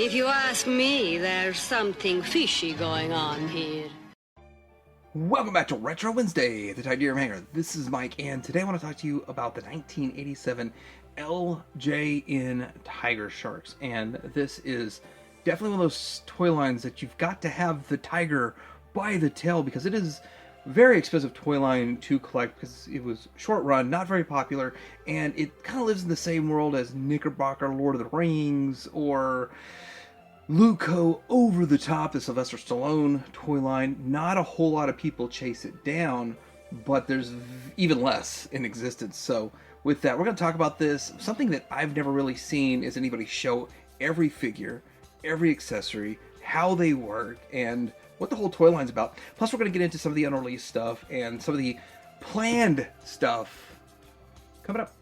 If you ask me, there's something fishy going on here. Welcome back to Retro Wednesday, the Tiger Hanger. This is Mike, and today I want to talk to you about the 1987 LJN Tigersharks. And this is definitely one of those toy lines that you've got to have the tiger by the tail, because it is a very expensive toy line to collect because it was short run, not very popular, and it kind of lives in the same world as Knickerbocker, Lord of the Rings, or Luco Over the Top, the Sylvester Stallone toy line. Not a whole lot of people chase it down, but there's even less in existence. So with that, we're going to talk about this. Something that I've never really seen is anybody show every figure, every accessory, how they work, and what the whole toy line's about. Plus, we're going to get into some of the unreleased stuff and some of the planned stuff coming up.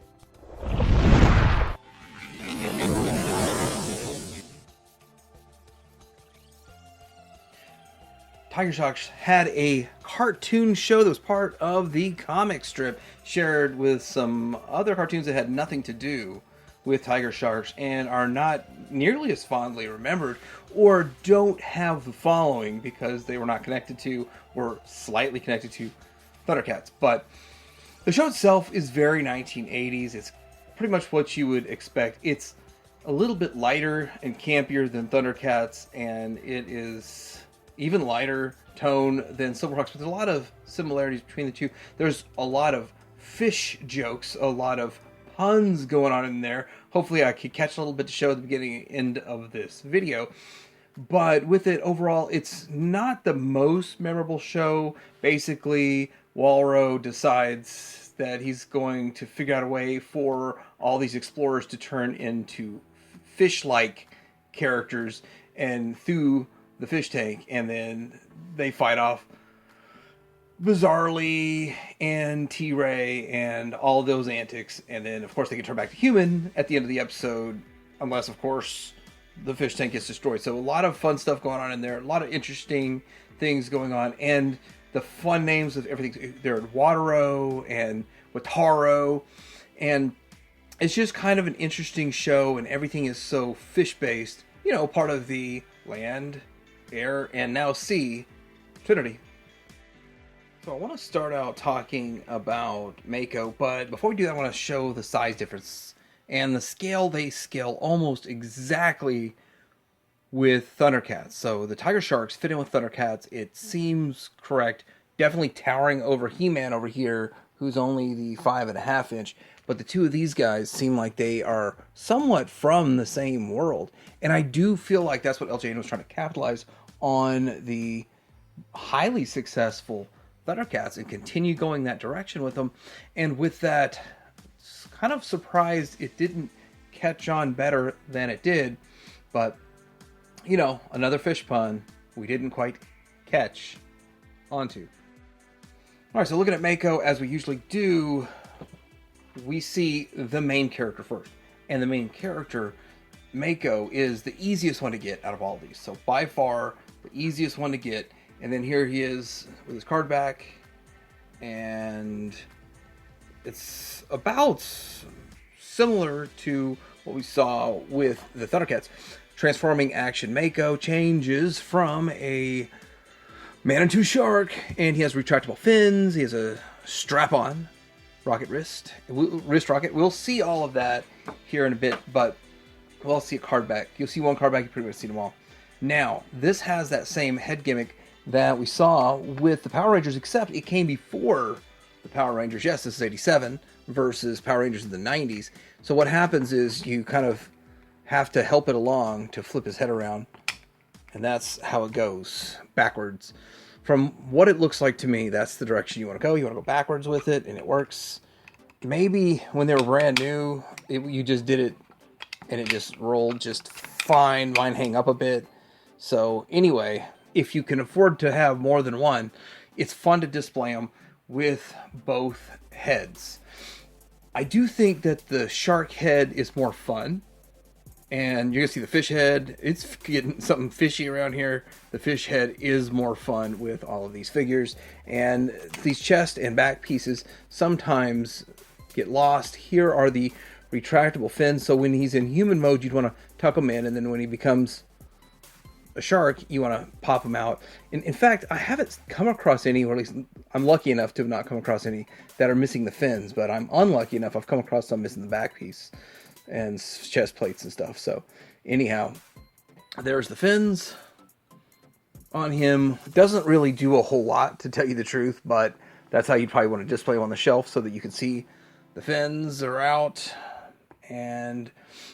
Tigersharks had a cartoon show that was part of the comic strip, shared with some other cartoons that had nothing to do with Tigersharks and are not nearly as fondly remembered, or don't have the following because they were not connected to, or slightly connected to, Thundercats. But the show itself is very 1980s. It's pretty much what you would expect. It's a little bit lighter and campier than Thundercats, and it is even lighter tone than Silverhawks, but there's a lot of similarities between the two. There's a lot of fish jokes, a lot of puns going on in there. Hopefully I could catch a little bit to show at the beginning and end of this video. But with it, overall, it's not the most memorable show. Basically, Walro decides that he's going to figure out a way for all these explorers to turn into fish-like characters and through the fish tank, and then they fight off Bizarrely and T-Ray and all those antics, and then of course they can turn back to human at the end of the episode, unless of course the fish tank gets destroyed. So a lot of fun stuff going on in there, a lot of interesting things going on, and the fun names of everything. They're Walro and Wataro, and it's just kind of an interesting show, and everything is so fish based, you know, part of the land, air, and now sea Trinity. So I want to start out talking about Mako, but before we do that, I want to show the size difference and the scale. They scale almost exactly with Thundercats. So the Tigersharks fit in with Thundercats. It seems correct. Definitely towering over He-Man over here, who's only the 5.5 inch. But the two of these guys seem like they are somewhat from the same world. And I do feel like that's what LJN was trying to capitalize on, the highly successful Thundercats, and continue going that direction with them. And with that, kind of surprised it didn't catch on better than it did. But, you know, another fish pun we didn't quite catch onto. Alright, so looking at Mako, as we usually do, we see the main character first. And the main character, Mako, is the easiest one to get out of all these. So by far, the easiest one to get. And then here he is with his card back. And it's about similar to what we saw with the Thundercats. Transforming action. Mako changes from a Manitou shark, and he has retractable fins. He has a strap-on rocket wrist rocket. We'll see all of that here in a bit, but we'll see a card back. You'll see one card back, you pretty much see them all. Now, this has that same head gimmick that we saw with the Power Rangers, except it came before the Power Rangers. Yes, this is 87 versus Power Rangers in the 90s. So what happens is you kind of have to help it along to flip his head around, and that's how it goes, backwards. From what it looks like to me, that's the direction you want to go. You want to go backwards with it, and it works. Maybe when they were brand new, you just did it, and it just rolled just fine. Mine hang up a bit. So anyway, if you can afford to have more than one, it's fun to display them with both heads. I do think that the shark head is more fun. And you're going to see the fish head. It's getting something fishy around here. The fish head is more fun with all of these figures. And these chest and back pieces sometimes get lost. Here are the retractable fins. So when he's in human mode, you'd want to tuck him in. And then when he becomes a shark, you want to pop them out. In fact, I haven't come across any, or at least I'm lucky enough to have not come across any that are missing the fins, but I'm unlucky enough I've come across some missing the back piece and chest plates and stuff. So anyhow, there's the fins on him. Doesn't really do a whole lot, to tell you the truth, but that's how you'd probably want to display them on the shelf so that you can see the fins are out. And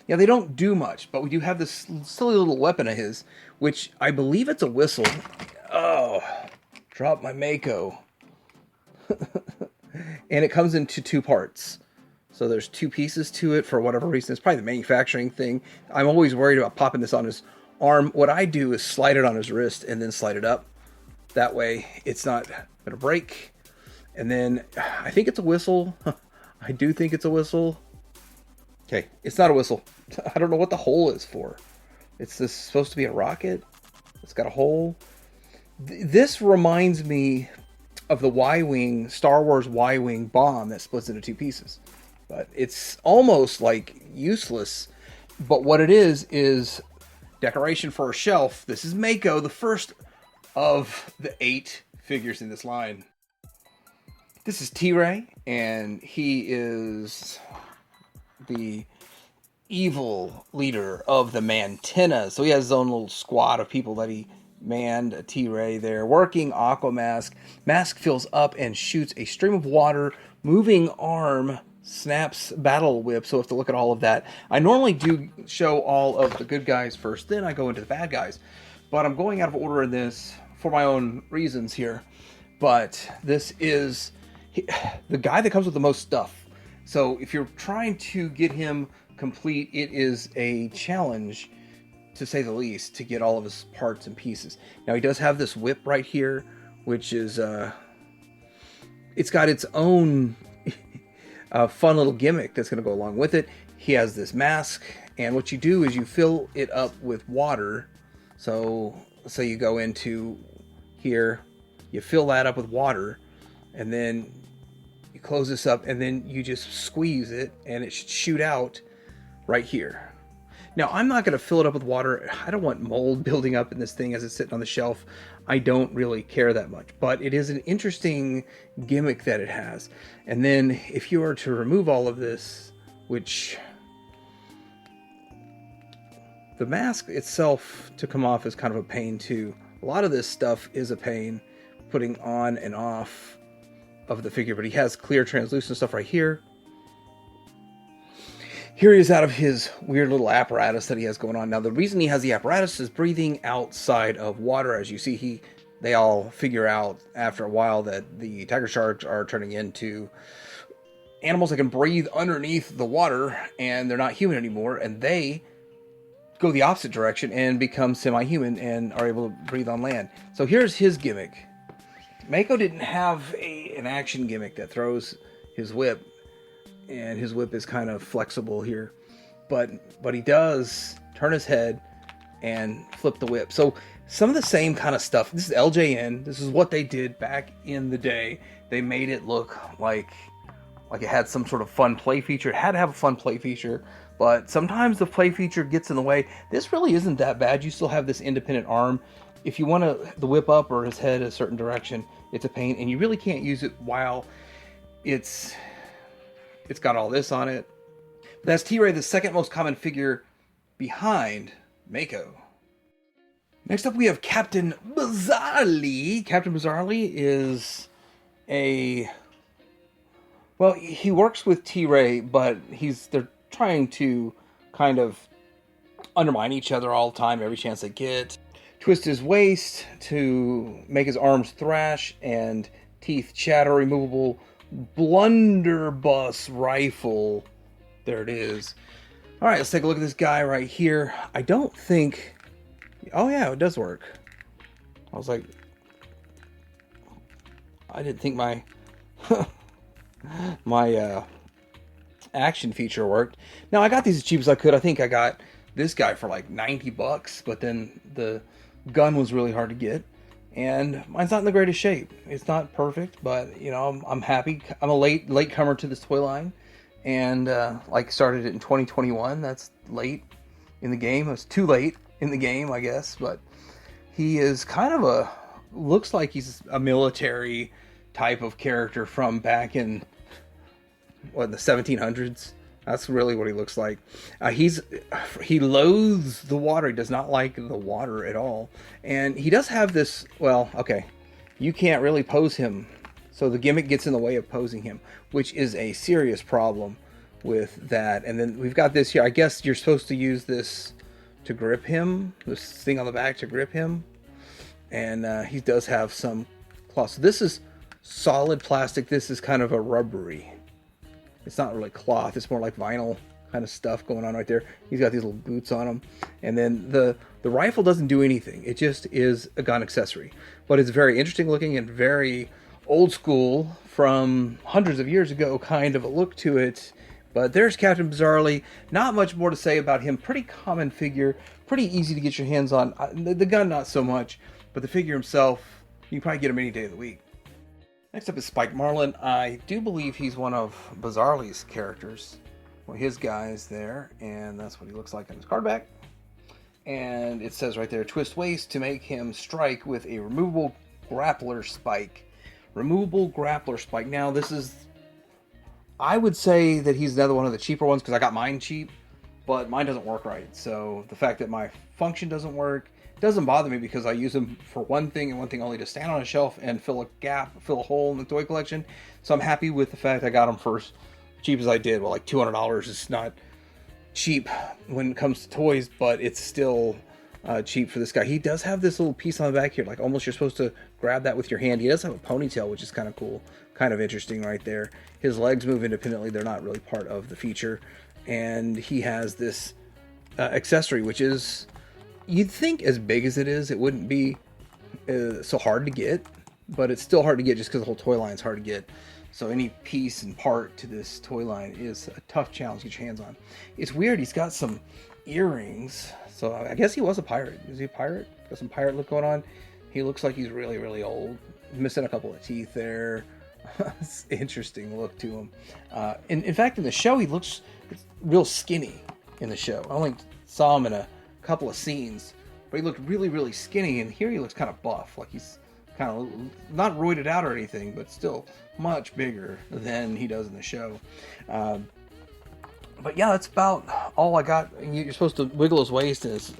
yeah, they don't do much, but we do have this silly little weapon of his, which I believe it's a whistle. Oh, dropped my Mako. And it comes into two parts. So there's two pieces to it for whatever reason. It's probably the manufacturing thing. I'm always worried about popping this on his arm. What I do is slide it on his wrist and then slide it up. That way it's not going to break. And then I think it's a whistle. I do think it's a whistle. Okay, it's not a whistle. I don't know what the hole is for. It's this supposed to be a rocket. It's got a hole. This reminds me of the Y-Wing, Star Wars Y-Wing bomb that splits into two pieces. But it's almost like useless. But what it is decoration for a shelf. This is Mako, the first of the 8 figures in this line. This is T-Ray, and he is the evil leader of the Mantenna. So he has his own little squad of people that he manned. A T-Ray there working. Aqua Mask. Mask fills up and shoots a stream of water. Moving arm snaps battle whip. So we have to look at all of that. I normally do show all of the good guys first, then I go into the bad guys. But I'm going out of order in this for my own reasons here. But this is the guy that comes with the most stuff. So if you're trying to get him complete, it is a challenge, to say the least, to get all of his parts and pieces. Now he does have this whip right here, which is it's got its own fun little gimmick that's going to go along with it. He has this mask, and what you do is you fill it up with water. So you go into here, you fill that up with water, and then you close this up, and then you just squeeze it, and it should shoot out right here. Now, I'm not going to fill it up with water. I don't want mold building up in this thing as it's sitting on the shelf. I don't really care that much, but it is an interesting gimmick that it has. And then if you were to remove all of this, which the mask itself to come off is kind of a pain too. A lot of this stuff is a pain putting on and off of the figure, but he has clear translucent stuff right here. Here he is out of his weird little apparatus that he has going on. Now, the reason he has the apparatus is breathing outside of water. As you see, they all figure out after a while that the Tigersharks are turning into animals that can breathe underneath the water, and they're not human anymore, and they go the opposite direction and become semi-human and are able to breathe on land. So here's his gimmick. Mako didn't have an action gimmick that throws his whip, and his whip is kind of flexible here, but he does turn his head and flip the whip. So some of the same kind of stuff. This is LJN. This is what they did back in the day. They made it look like it had some sort of fun play feature. It had to have a fun play feature, but sometimes the play feature gets in the way. This really isn't that bad. You still have this independent arm. If you want the whip up or his head a certain direction, it's a pain, and you really can't use it while it's got all this on it. That's T-Ray, the second most common figure behind Mako. Next up, we have Captain Bizarrely. Captain Bizarrely is well, he works with T-Ray, but they're trying to kind of undermine each other all the time, every chance they get. Twist his waist to make his arms thrash and teeth chatter. Removable blunderbuss rifle. There it is. All right, let's take a look at this guy right here. I don't think... Oh yeah, it does work. I was like... I didn't think my... my action feature worked. Now, I got these as cheap as I could. I think I got this guy for like $90, but then the gun was really hard to get. And mine's not in the greatest shape. It's not perfect, but you know, I'm happy. I'm a late comer to this toy line, and started it in 2021. That's late in the game. It was too late. in the game, I guess. But he is kind of looks like he's a military type of character from back in, the 1700s. That's really what he looks like. He loathes the water. He does not like the water at all. And he does have this, you can't really pose him. So the gimmick gets in the way of posing him, which is a serious problem with that. And then we've got this here. I guess you're supposed to use this to grip him, this thing on the back to grip him. And he does have some cloth. So this is solid plastic. This is kind of a rubbery. It's not really cloth. It's more like vinyl kind of stuff going on right there. He's got these little boots on him. And then the rifle doesn't do anything. It just is a gun accessory. But it's very interesting looking and very old school from hundreds of years ago kind of a look to it. But there's Captain Bizarrely. Not much more to say about him. Pretty common figure. Pretty easy to get your hands on. The gun not so much. But the figure himself, you can probably get him any day of the week. Next up is Spike Marlin. I do believe he's one of Bizarrely's characters. Well, his guy's there, and that's what he looks like on his card back. And it says right there, twist waist to make him strike with a removable grappler spike. Removable grappler spike. Now, this is... I would say that he's another one of the cheaper ones, because I got mine cheap, but mine doesn't work right. So the fact that my function doesn't work doesn't bother me, because I use them for one thing and one thing only, to stand on a shelf and fill a hole in the toy collection. So I'm happy with the fact I got them for as cheap as I did. Well, like $200 is not cheap when it comes to toys, but it's still cheap for this guy. He does have this little piece on the back here, like almost you're supposed to grab that with your hand. He does have a ponytail, which is kind of cool, kind of interesting right there. His legs move independently. They're not really part of the feature. And he has this accessory, which is... You'd think as big as it is, it wouldn't be so hard to get, but it's still hard to get just because the whole toy line is hard to get. So any piece and part to this toy line is a tough challenge to get your hands on. It's weird. He's got some earrings. So I guess he was a pirate. Is he a pirate? Got some pirate look going on. He looks like he's really, really old. Missing a couple of teeth there. It's an interesting look to him. In fact, in the show, he looks real skinny in the show. I only saw him in a couple of scenes, but he looked really, really skinny, and here he looks kind of buff, like he's kind of not roided out or anything, but still much bigger than he does in the show. But yeah, that's about all I got. You're supposed to wiggle his waist and his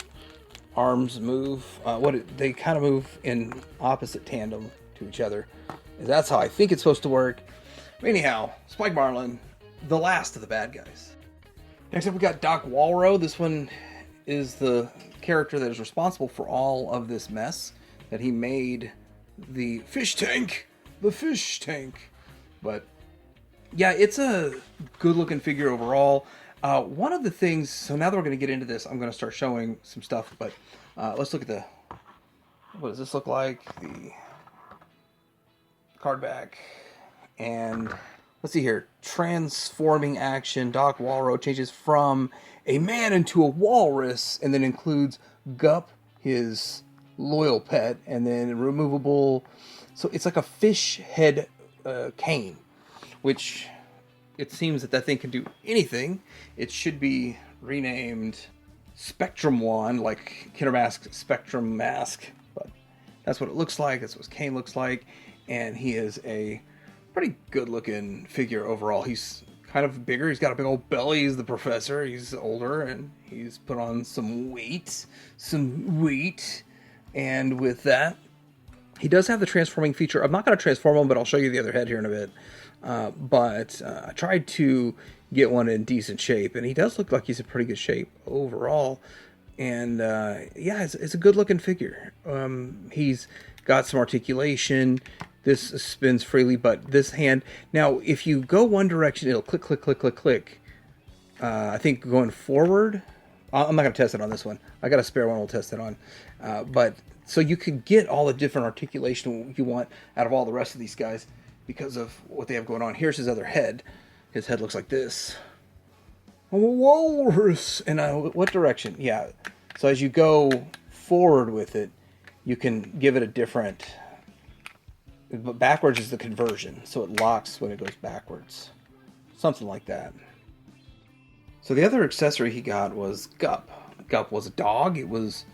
arms move. They kind of move in opposite tandem to each other. That's how I think it's supposed to work. Anyhow, Spike Marlin, the last of the bad guys. Next up, we got Doc Walro. This one is the character that is responsible for all of this mess, that he made the fish tank. But yeah, it's a good looking figure overall. One of the things, so now that we're going to get into this, I'm going to start showing some stuff, but let's look at what does this look like? The card back. And let's see here. Transforming action. Doc Walro changes from a man into a walrus, and then includes Gup, his loyal pet, and then removable. So it's like a fish head cane, which it seems that thing can do anything. It should be renamed Spectrum Wand, like Killer Mask Spectrum Mask, but that's what it looks like. That's what his cane looks like, and he is a pretty good looking figure overall. He's kind of bigger. He's got a big old belly. He's the professor. He's older, and he's put on some weight. And with that, he does have the transforming feature. I'm not going to transform him, but I'll show you the other head here in a bit. But I tried to get one in decent shape, and he does look like he's in pretty good shape overall. And yeah, it's a good looking figure. He's got some articulation. This spins freely, but this hand... Now, if you go one direction, it'll click, click, click, click, click. I think going forward... I'm not going to test it on this one. I got a spare one we'll test it on. But so you can get all the different articulation you want out of all the rest of these guys because of what they have going on. Here's his other head. His head looks like this. I'm a walrus! And what direction? Yeah. So as you go forward with it, you can give it a different... But backwards is the conversion, so it locks when it goes backwards. Something like that. So the other accessory he got was Gup. Gup was a dog. It was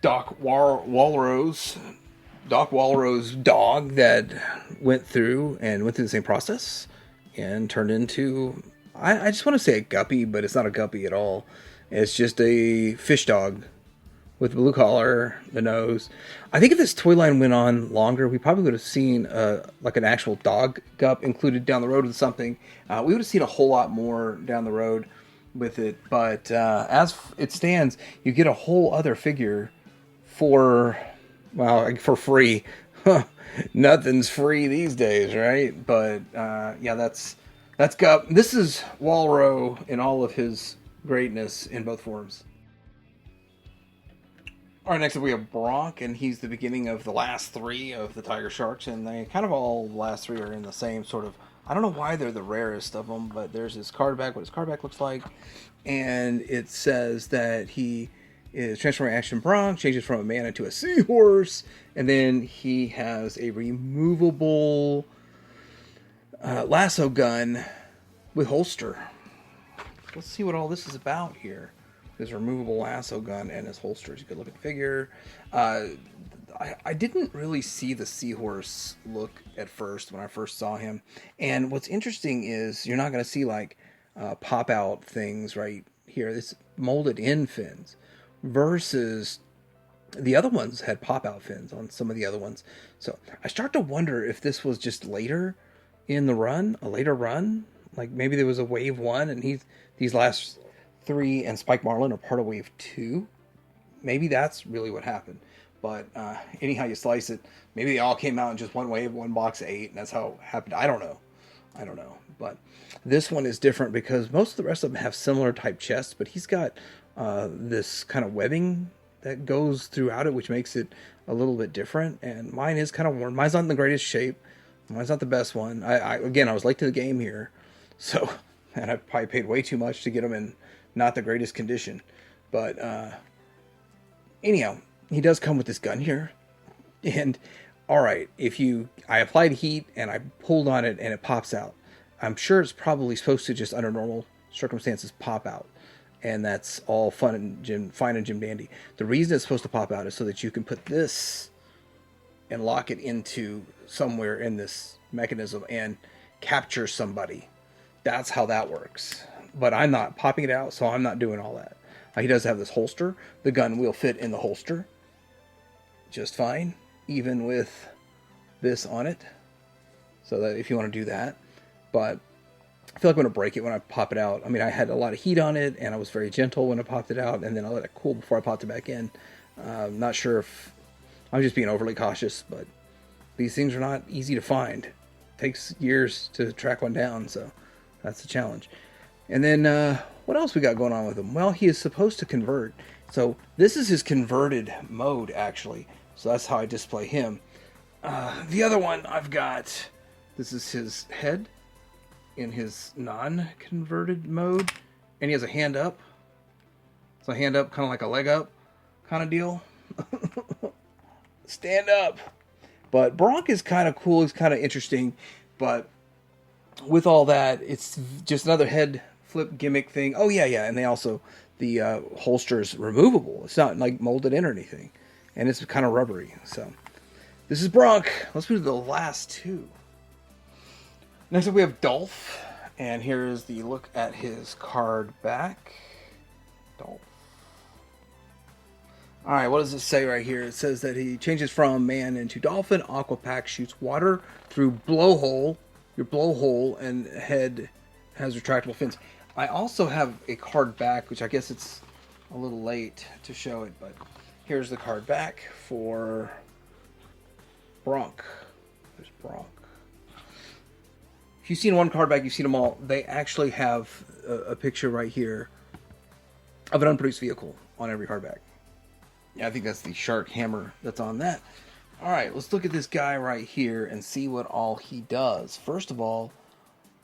Walro's dog that went through the same process and turned into, I just want to say a guppy, but it's not a guppy at all. It's just a fish dog with the blue collar, the nose. I think if this toy line went on longer, we probably would have seen like an actual dog Gup included down the road with something. We would have seen a whole lot more down the road with it. But as it stands, you get a whole other figure for free. Nothing's free these days, right? But yeah, that's Gup. This is Walro in all of his greatness in both forms. All right, next up we have Bronc, and he's the beginning of the last three of the Tigersharks, and they kind of all, the last three are in the same sort of, I don't know why they're the rarest of them, but there's his card back, what his card back looks like, and it says that he is transforming action Bronc, changes from a man into a seahorse, and then he has a removable lasso gun with holster. Let's see what all this is about here. His removable lasso gun and his holster. It's a good looking figure. I didn't really see the seahorse look at first when I first saw him. And what's interesting is you're not going to see like pop out things right here. This molded in fins versus the other ones had pop out fins on some of the other ones. So I start to wonder if this was just later in the run, a later run. Like maybe there was a wave 1 and these last 3 and Spike Marlin are part of wave 2. Maybe that's really what happened. But anyhow you slice it, maybe they all came out in just one wave, one box of 8, and that's how it happened. I don't know. But this one is different because most of the rest of them have similar type chests, but he's got this kind of webbing that goes throughout it, which makes it a little bit different. And mine is kind of worn. Mine's not in the greatest shape. Mine's not the best one. I was late to the game here, so and I probably paid way too much to get them in not the greatest condition. But anyhow, he does come with this gun here. And alright, I applied heat and I pulled on it and it pops out. I'm sure it's probably supposed to just under normal circumstances pop out. And that's all fine and Jim dandy. The reason it's supposed to pop out is so that you can put this and lock it into somewhere in this mechanism and capture somebody. That's how that works. But I'm not popping it out, so I'm not doing all that. He does have this holster. The gun will fit in the holster just fine, even with this on it. So that if you want to do that. But I feel like I'm going to break it when I pop it out. I mean, I had a lot of heat on it, and I was very gentle when I popped it out, and then I let it cool before I popped it back in. Not sure if I'm just being overly cautious, but these things are not easy to find. It takes years to track one down, so that's the challenge. And then, what else we got going on with him? Well, he is supposed to convert. So this is his converted mode, actually. So that's how I display him. The other one I've got, this is his head in his non-converted mode. And he has a hand up. So a hand up, kind of like a leg up kind of deal. Stand up. But Bronc is kind of cool. He's kind of interesting. But with all that, it's just another head flip gimmick thing. Oh yeah, and they also, the holster's removable. It's not like molded in or anything, and it's kind of rubbery. So this is Bronc. Let's move to the last two. Next up we have Dolph, and here is the look at his card back. Dolph. All right, what does it say right here? It says that he changes from man into dolphin. Aqua pack shoots water through blowhole. Your blowhole, and head has retractable fins. I also have a card back, which I guess it's a little late to show it, but here's the card back for Bronc. There's Bronc. If you've seen one card back, you've seen them all. They actually have a picture right here of an unproduced vehicle on every card back. Yeah, I think that's the shark hammer that's on that. All right, let's look at this guy right here and see what all he does. First of all,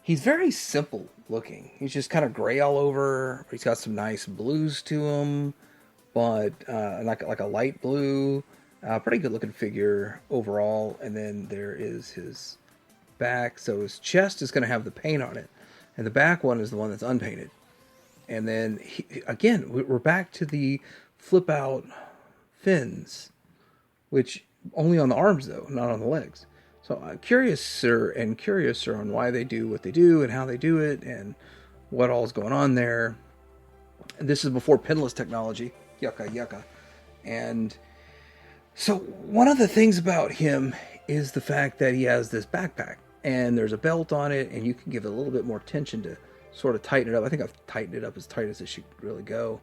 he's very simple looking. He's just kind of gray all over. He's got some nice blues to him, but like a light blue. Pretty good looking figure overall. And then there is his back. So his chest is going to have the paint on it, and the back one is the one that's unpainted. And then, again, we're back to the flip out fins, which only on the arms, though, not on the legs. So I'm curiouser on why they do what they do and how they do it and what all's going on there. And this is before pinless technology. Yucca, yucca. And so one of the things about him is the fact that he has this backpack and there's a belt on it and you can give it a little bit more tension to sort of tighten it up. I think I've tightened it up as tight as it should really go.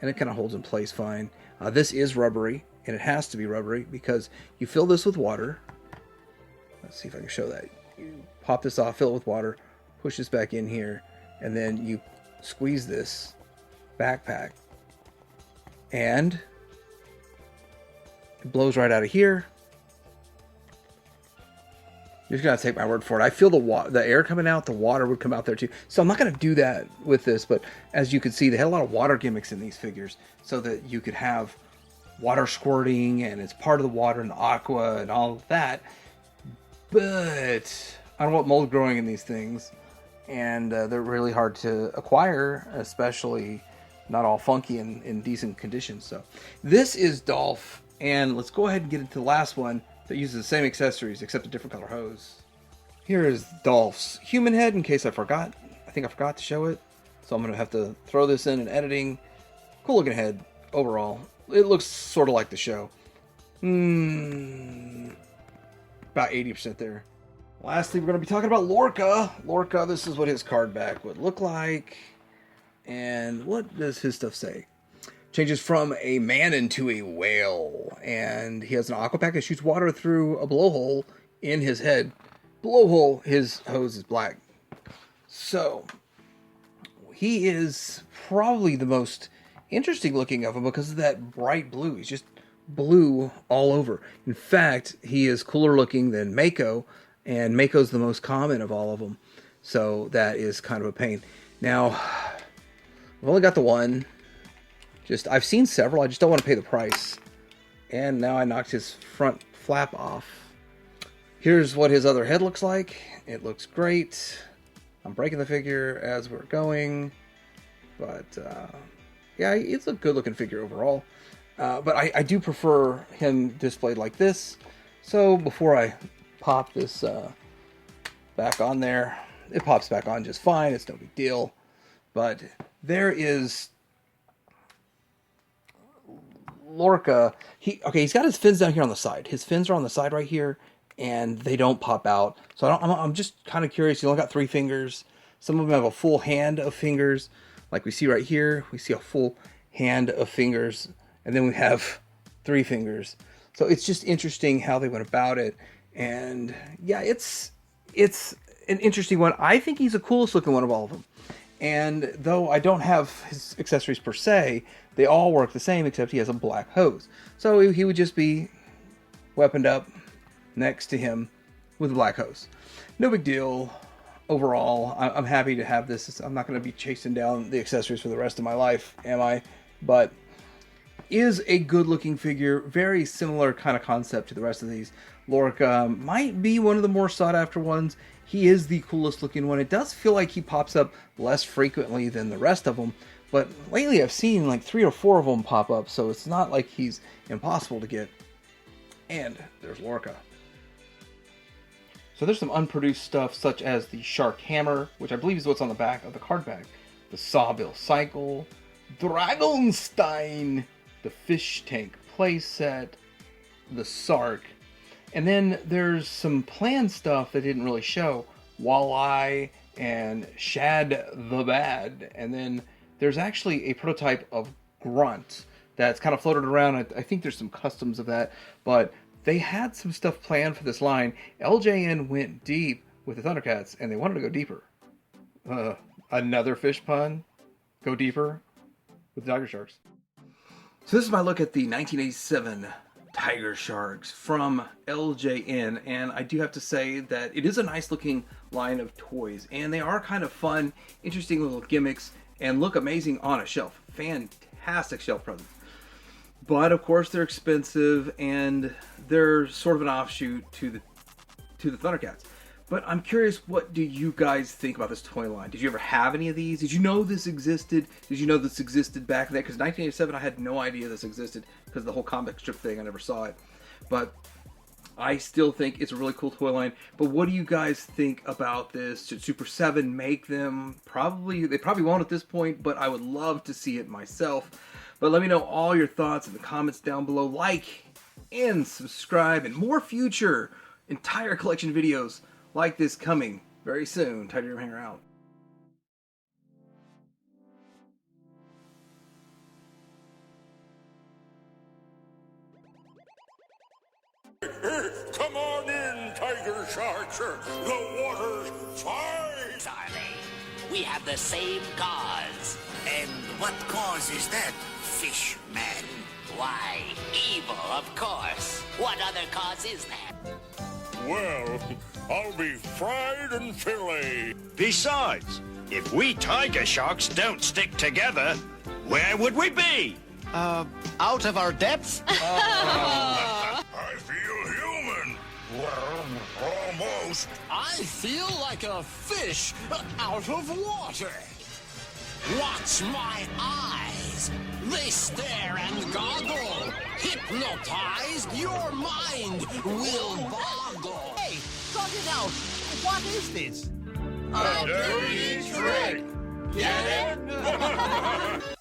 And it kind of holds in place fine. This is rubbery, and it has to be rubbery because you fill this with water. Let's see if I can show that. You pop this off, fill it with water, push this back in here, and then you squeeze this backpack. And it blows right out of here. You're just going to take my word for it. I feel the air coming out, the water would come out there too. So I'm not going to do that with this, but as you can see, they had a lot of water gimmicks in these figures so that you could have water squirting and it's part of the water and the aqua and all of that. But I don't want mold growing in these things, and they're really hard to acquire, especially not all funky and in decent condition. So this is Dolph, and let's go ahead and get into the last one that uses the same accessories except a different color hose. Here is Dolph's human head in case I forgot. I think I forgot to show it. So I'm going to have to throw this in editing. Cool looking head overall. It looks sort of like the show. About 80% there. Lastly, we're going to be talking about Lorca. Lorca, this is what his card back would look like. And what does his stuff say? Changes from a man into a whale. And he has an aqua pack that shoots water through a blowhole in his head. Blowhole, his hose is black. So, he is probably the most interesting looking of them because of that bright blue. He's just blue all over. In fact, he is cooler looking than Mako. And Mako's the most common of all of them. So, that is kind of a pain. Now, I've only got the one. I've seen several, I just don't want to pay the price. And now I knocked his front flap off. Here's what his other head looks like. It looks great. I'm breaking the figure as we're going. But, yeah, it's a good looking figure overall. But I do prefer him displayed like this. So before I pop this back on there, it pops back on just fine. It's no big deal. But there is Lorca. He's got his fins down here on the side. His fins are on the side right here, and they don't pop out. So I'm just kind of curious. He only got 3 fingers. Some of them have a full hand of fingers, like we see right here. We see a full hand of fingers, and then we have 3 fingers. So it's just interesting how they went about it. And yeah, it's an interesting one. I think he's the coolest looking one of all of them. And though I don't have his accessories per se, they all work the same except he has a black hose. So he would just be weaponed up next to him with a black hose. No big deal. Overall, I'm happy to have this. I'm not going to be chasing down the accessories for the rest of my life, am I? But is a good looking figure. Very similar kind of concept to the rest of these. Lorca might be one of the more sought after ones. He is the coolest looking one. It does feel like he pops up less frequently than the rest of them, but lately I've seen like 3 or 4 of them pop up, so it's not like he's impossible to get. And there's Lorca. So there's some unproduced stuff such as the Shark Hammer, which I believe is what's on the back of the card back, the Sawbill Cycle, Dragonstein, the Fish Tank playset, the Sark. And then there's some planned stuff that didn't really show. Walleye and Shad the Bad. And then there's actually a prototype of Grunt that's kind of floated around. I think there's some customs of that. But they had some stuff planned for this line. LJN went deep with the Thundercats, and they wanted to go deeper. Another fish pun. Go deeper with the Tigersharks. So this is my look at the 1987 Tigersharks from LJN, and I do have to say that it is a nice looking line of toys, and they are kind of fun, interesting little gimmicks, and look amazing on a shelf. Fantastic shelf presence. But of course they're expensive, and they're sort of an offshoot to the Thundercats. But I'm curious, what do you guys think about this toy line? Did you ever have any of these? Did you know this existed? Did you know this existed back then? Because 1987, I had no idea this existed because of the whole comic strip thing. I never saw it. But I still think it's a really cool toy line. But what do you guys think about this? Should Super 7 make them? They probably won't at this point, but I would love to see it myself. But let me know all your thoughts in the comments down below. Like and subscribe, and more future entire collection videos like this coming very soon. Tiger Hanger out. Come on in, Tigersharks. The water's fine. Sorry, we have the same cause. And what cause is that, fish man? Why, evil, of course. What other cause is there? Well, I'll be fried and fillet. Besides, if we Tigersharks don't stick together, where would we be? Out of our depths? I feel human. Well, almost. I feel like a fish out of water. Watch my eyes. They stare and goggle. Hypnotized, your mind will boggle. Hey, sort it out. What is this? A dirty trick. Get it?